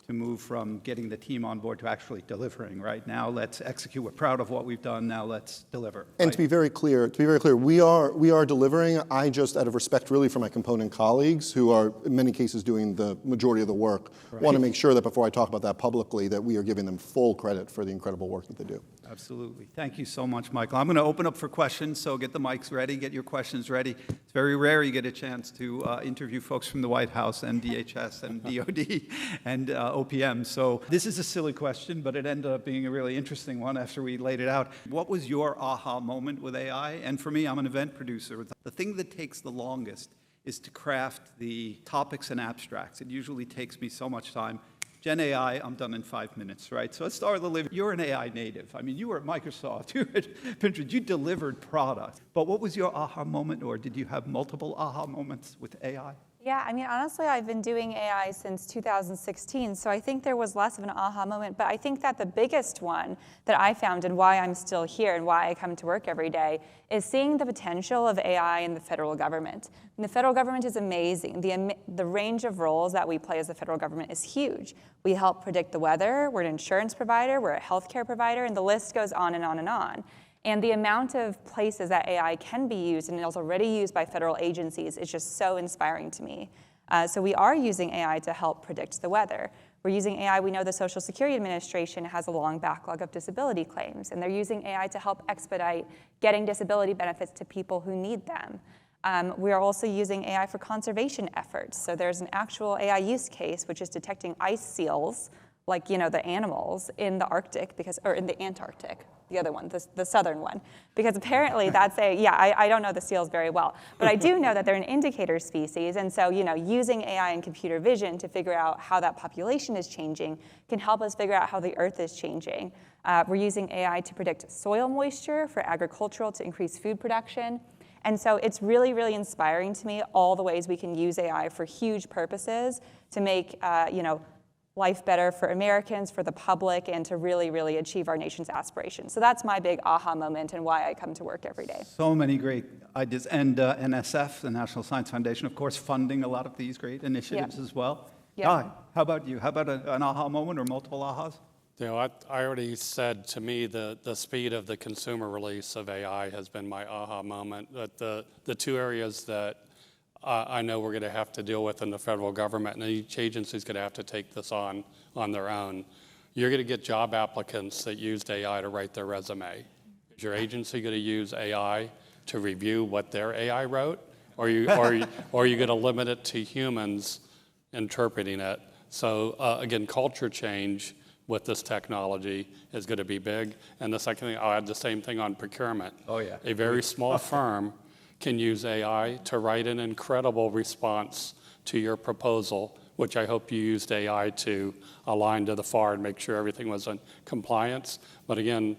Speaker 2: to move from getting the team on board to actually delivering. Right now, let's execute. We're proud of what we've done. Now let's deliver. Right?
Speaker 6: And to be very clear, we are delivering. I just, out of respect really for my component colleagues who are in many cases doing the majority of the work, want to make sure that before I talk about that publicly, that we are giving them full credit for the incredible work that they do.
Speaker 2: Absolutely. Thank you so much, Michael. I'm going to open up for questions, so get the mics ready, get your questions ready. It's very rare you get a chance to interview folks from the White House and DHS and DoD and OPM. So this is a silly question, but it ended up being a really interesting one after we laid it out. What was your aha moment with AI? And for me, I'm an event producer. The thing that takes the longest is to craft the topics and abstracts. It usually takes me so much time. Gen AI, I'm done in 5 minutes, right? So let's start with Olivia. You're an AI native. I mean, you were at Microsoft, you were at Pinterest, you delivered products. But what was your aha moment, or did you have multiple aha moments with AI?
Speaker 4: Yeah, I mean, honestly, I've been doing AI since 2016, so I think there was less of an aha moment, but I think that the biggest one that I found and why I'm still here and why I come to work every day is seeing the potential of AI in the federal government. And the federal government is amazing. The range of roles that we play as the federal government is huge. We help predict the weather, we're an insurance provider, we're a healthcare provider, and the list goes on and on and on. And the amount of places that AI can be used and is already used by federal agencies is just so inspiring to me. So we are using AI to help predict the weather. We're using AI, we know the Social Security Administration has a long backlog of disability claims, and they're using AI to help expedite getting disability benefits to people who need them. We are also using AI for conservation efforts. So there's an actual AI use case, which is detecting ice seals, like the animals in the Arctic, or in the Antarctic, the other one, the southern one, because apparently that's I don't know the seals very well, but I do know that they're an indicator species, and so using AI and computer vision to figure out how that population is changing can help us figure out how the Earth is changing. We're using AI to predict soil moisture for agricultural to increase food production. And so it's really, really inspiring to me, all the ways we can use AI for huge purposes to make life better for Americans, for the public, and to really, really achieve our nation's aspirations. So that's my big aha moment and why I come to work every day.
Speaker 2: So many great ideas. And NSF, the National Science Foundation, of course, funding a lot of these great initiatives as well.
Speaker 4: Yeah.
Speaker 2: Guy, how about you? How about an aha moment or multiple ahas?
Speaker 5: I already said, to me, the speed of the consumer release of AI has been my aha moment. But the two areas that I know we're going to have to deal with in the federal government, and each agency is going to have to take this on their own. You're going to get job applicants that used AI to write their resume. Is your agency going to use AI to review what their AI wrote? Or are you going to limit it to humans interpreting it? So again, culture change with this technology is going to be big. And the second thing, I'll add the same thing on procurement.
Speaker 2: Oh, yeah.
Speaker 5: A very small firm can use AI to write an incredible response to your proposal, which I hope you used AI to align to the FAR and make sure everything was in compliance. But again,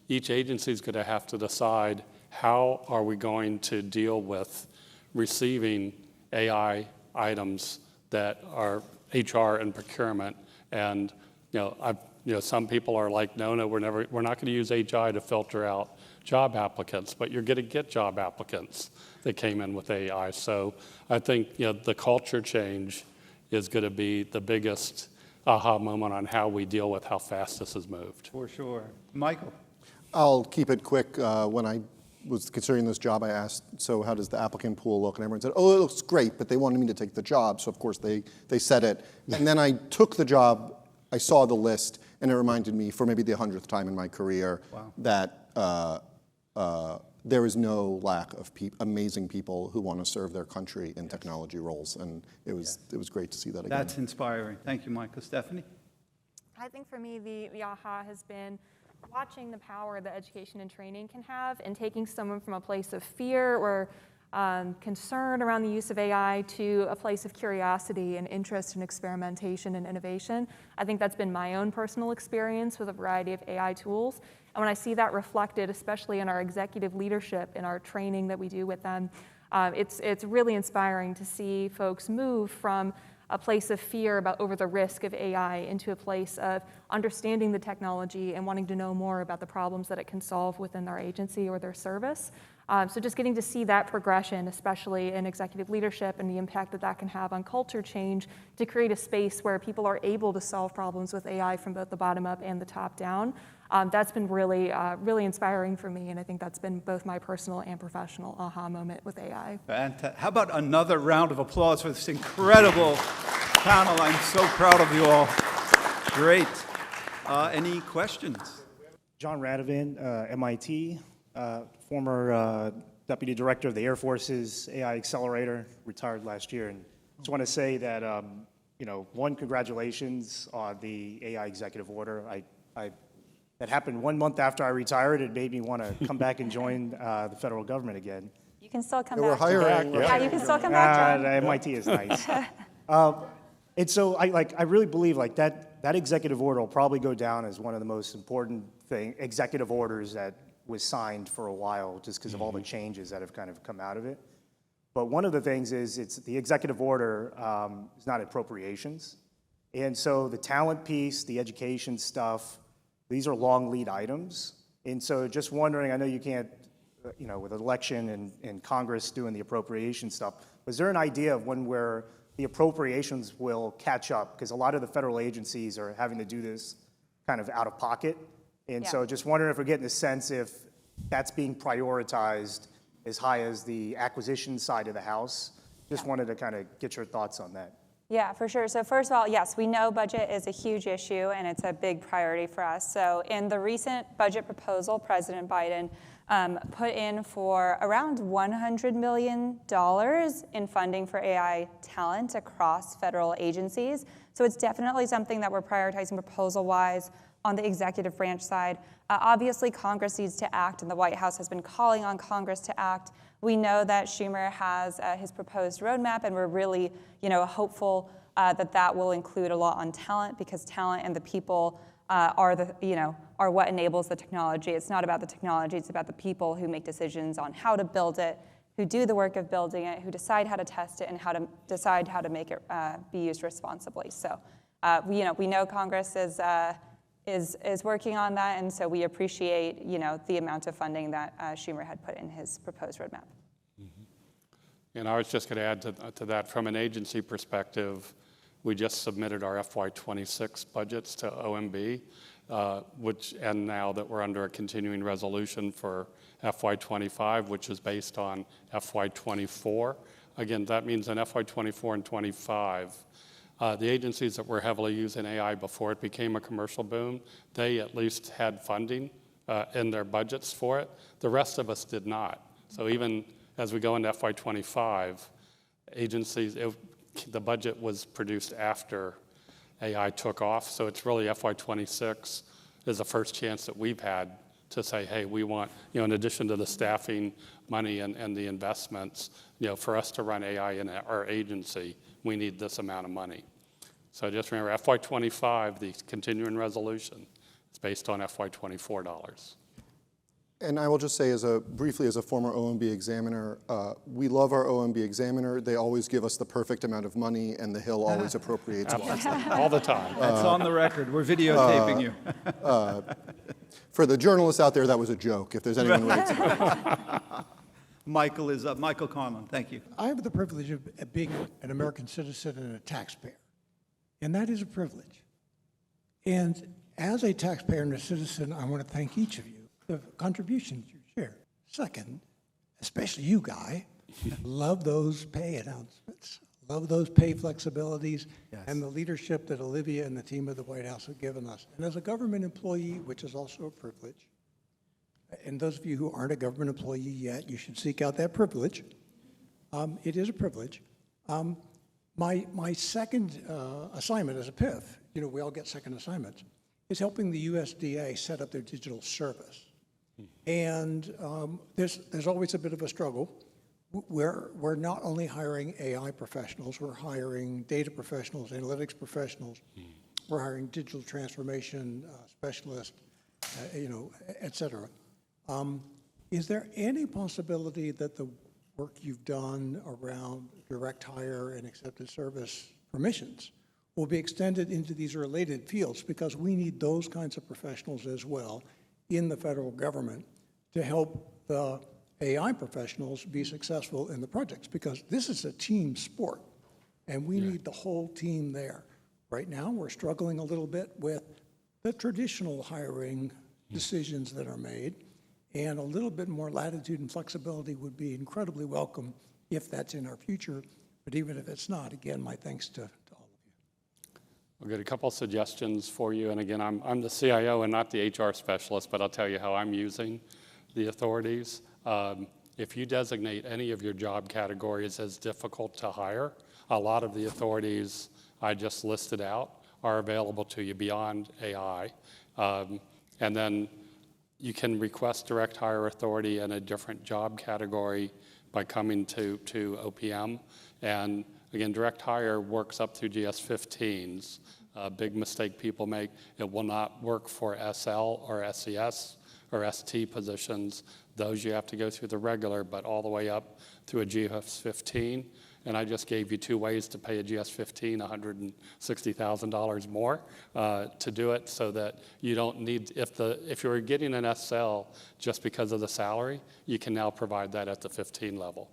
Speaker 5: each agency is going to have to decide, how are we going to deal with receiving AI items that are HR and procurement? And some people are like, no, we're not going to use AI to filter out job applicants, but you're going to get job applicants that came in with AI. So I think the culture change is going to be the biggest aha moment on how we deal with how fast this has moved.
Speaker 2: For sure. Michael?
Speaker 6: I'll keep it quick. When I was considering this job, I asked, so how does the applicant pool look? And everyone said, oh, it looks great, but they wanted me to take the job. So of course they said it. And then I took the job, I saw the list, and it reminded me for maybe the 100th time in my career that there is no lack of amazing people who want to serve their country in technology roles. And it was great to see that again.
Speaker 2: That's inspiring. Thank you, Michael. Stephanie?
Speaker 3: I think for me, the aha has been watching the power that education and training can have, and taking someone from a place of fear or concern around the use of AI to a place of curiosity and interest in experimentation and innovation. I think that's been my own personal experience with a variety of AI tools. And when I see that reflected, especially in our executive leadership, in our training that we do with them, it's really inspiring to see folks move from a place of fear over the risk of AI into a place of understanding the technology and wanting to know more about the problems that it can solve within their agency or their service. So just getting to see that progression, especially in executive leadership, and the impact that that can have on culture change, to create a space where people are able to solve problems with AI from both the bottom up and the top down. That's been really, really inspiring for me, and I think that's been both my personal and professional aha moment with AI.
Speaker 2: Fantastic. How about another round of applause for this incredible panel? I'm so proud of you all. Great. Any questions?
Speaker 7: John Radovan, MIT, former Deputy Director of the Air Force's AI Accelerator, retired last year. And just want to say that, one, congratulations on the AI executive order. That happened 1 month after I retired. It made me want to come back and join the federal government again.
Speaker 4: You can still come
Speaker 6: We're
Speaker 4: back.
Speaker 6: hiring.
Speaker 4: Yeah, you can still come back, John.
Speaker 7: MIT is nice. And so I really believe that executive order will probably go down as one of the most important executive orders that was signed for a while, just because of all the changes that have kind of come out of it. But one of the things is it's the executive order is not appropriations. And so the talent piece, the education stuff, these are long lead items. And so just wondering, I know you can't, with an election and Congress doing the appropriation stuff, was there an idea of where the appropriations will catch up? Because a lot of the federal agencies are having to do this kind of out of pocket. And so just wondering if we're getting a sense if that's being prioritized as high as the acquisition side of the House. Just wanted to kind of get your thoughts on that.
Speaker 4: Yeah, for sure. So first of all, yes, we know budget is a huge issue and it's a big priority for us. So in the recent budget proposal, President Biden put in for around $100 million in funding for AI talent across federal agencies. So it's definitely something that we're prioritizing proposal-wise on the executive branch side. Obviously, Congress needs to act, and the White House has been calling on Congress to act. We know that Schumer has his proposed roadmap, and we're really, hopeful that will include a lot on talent, because talent and the people are what enables the technology. It's not about the technology; it's about the people who make decisions on how to build it, who do the work of building it, who decide how to test it, and how to decide how to make it be used responsibly. So we know Congress is working on that, and so we appreciate the amount of funding that Schumer had put in his proposed roadmap.
Speaker 5: And I was just going to add to that, from an agency perspective, we just submitted our FY26 budgets to OMB, and now that we're under a continuing resolution for FY25, which is based on FY24. Again, that means in FY24 and 25, the agencies that were heavily using AI before it became a commercial boom, they at least had funding in their budgets for it. The rest of us did not. So even as we go into FY25, agencies, the budget was produced after AI took off. So it's really FY26 is the first chance that we've had to say, hey, we want, in addition to the staffing money and the investments, for us to run AI in our agency, we need this amount of money. So just remember, FY25, the continuing resolution, is based on FY24 dollars.
Speaker 6: And I will just say, briefly as a former OMB examiner, we love our OMB examiner. They always give us the perfect amount of money, and the Hill always appropriates wisely.
Speaker 5: All the time.
Speaker 2: That's on the record. We're videotaping you.
Speaker 6: For the journalists out there, that was a joke, if there's anyone ready to.
Speaker 2: Michael is up. Michael Conlon, thank you.
Speaker 8: I have the privilege of being an American citizen and a taxpayer, and that is a privilege. And as a taxpayer and a citizen, I want to thank each of you for the contributions you share. Second, especially you, Guy, love those pay announcements, love those pay flexibilities, and the leadership that Olivia and the team of the White House have given us. And as a government employee, which is also a privilege, and those of you who aren't a government employee yet, you should seek out that privilege. It is a privilege. My second assignment as a PIF, we all get second assignments, is helping the USDA set up their digital service. And there's always a bit of a struggle. We're not only hiring AI professionals, we're hiring data professionals, analytics professionals, we're hiring digital transformation specialists, et cetera. Is there any possibility that the work you've done around direct hire and accepted service permissions will be extended into these related fields? Because we need those kinds of professionals as well in the federal government to help the AI professionals be successful in the projects, because this is a team sport and we need the whole team there. Right now, we're struggling a little bit with the traditional hiring decisions that are made, and a little bit more latitude and flexibility would be incredibly welcome if that's in our future. But even if it's not, again, my thanks to all of you.
Speaker 5: I'll get a couple of suggestions for you. And again, I'm the CIO and not the HR specialist, but I'll tell you how I'm using the authorities. If you designate any of your job categories as difficult to hire, a lot of the authorities I just listed out are available to you beyond AI. And then you can request direct hire authority in a different job category by coming to OPM. And again, direct hire works up through GS-15s. Big mistake people make, it will not work for SL or SES or ST positions. Those you have to go through the regular, but all the way up through a GS-15. And I just gave you two ways to pay a GS-15 $160,000 more to do it, so that you don't need, if you're getting an SL just because of the salary, you can now provide that at the 15 level.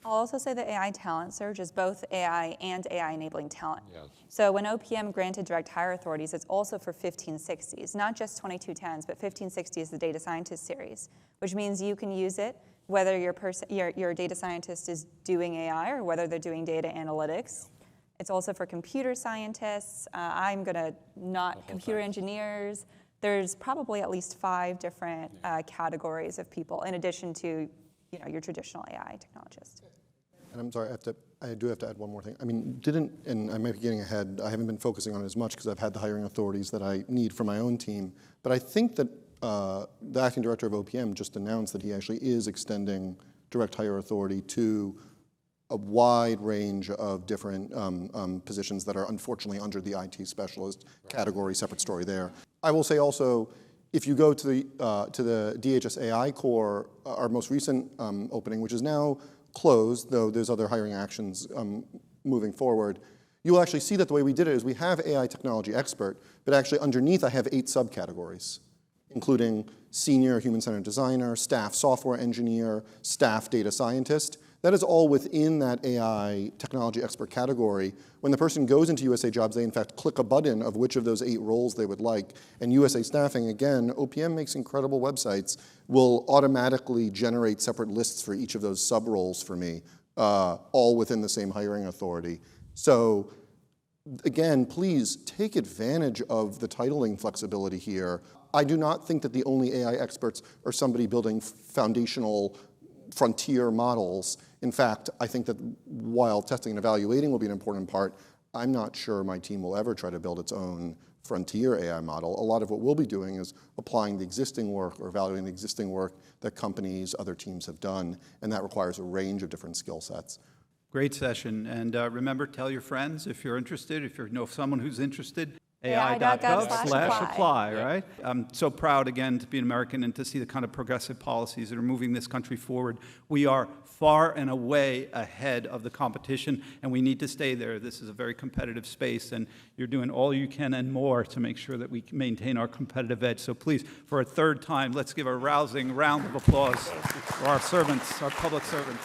Speaker 4: I'll also say the AI talent surge is both AI and AI enabling talent.
Speaker 5: Yes.
Speaker 4: So when OPM granted direct hire authorities, it's also for 1560s, not just 2210s, but 1560 is the data scientist series, which means you can use it whether your data scientist is doing AI or whether they're doing data analytics. It's also for computer scientists. I'm going to not computer engineers. There's probably at least 5 different categories of people in addition to your traditional AI technologist.
Speaker 6: And I'm sorry, I do have to add one more thing. I mean, and I might be getting ahead, I haven't been focusing on it as much because I've had the hiring authorities that I need for my own team, but I think that the acting director of OPM just announced that he actually is extending direct hire authority to a wide range of different positions that are unfortunately under the IT specialist category, separate story there. I will say also, if you go to the DHS AI Core, our most recent opening, which is now closed, though there's other hiring actions moving forward, you will actually see that the way we did it is we have AI technology expert, but actually underneath I have 8 subcategories, including senior human-centered designer, staff software engineer, staff data scientist. That is all within that AI technology expert category. When the person goes into USA Jobs, they in fact click a button of which of those 8 roles they would like. And USA Staffing, again, OPM makes incredible websites, will automatically generate separate lists for each of those sub-roles for me, all within the same hiring authority. So again, please take advantage of the titling flexibility here. I do not think that the only AI experts are somebody building foundational frontier models. In fact, I think that while testing and evaluating will be an important part, I'm not sure my team will ever try to build its own frontier AI model. A lot of what we'll be doing is applying the existing work or evaluating the existing work that companies, other teams have done, and that requires a range of different skill sets.
Speaker 2: Great session. And remember, tell your friends if you're interested, if you know someone who's interested,
Speaker 4: AI.gov/apply.
Speaker 2: right? I'm so proud, again, to be an American and to see the kind of progressive policies that are moving this country forward. We are far and away ahead of the competition, and we need to stay there. This is a very competitive space, and you're doing all you can and more to make sure that we maintain our competitive edge. So please, for a third time, let's give a rousing round of applause for our servants, our public servants.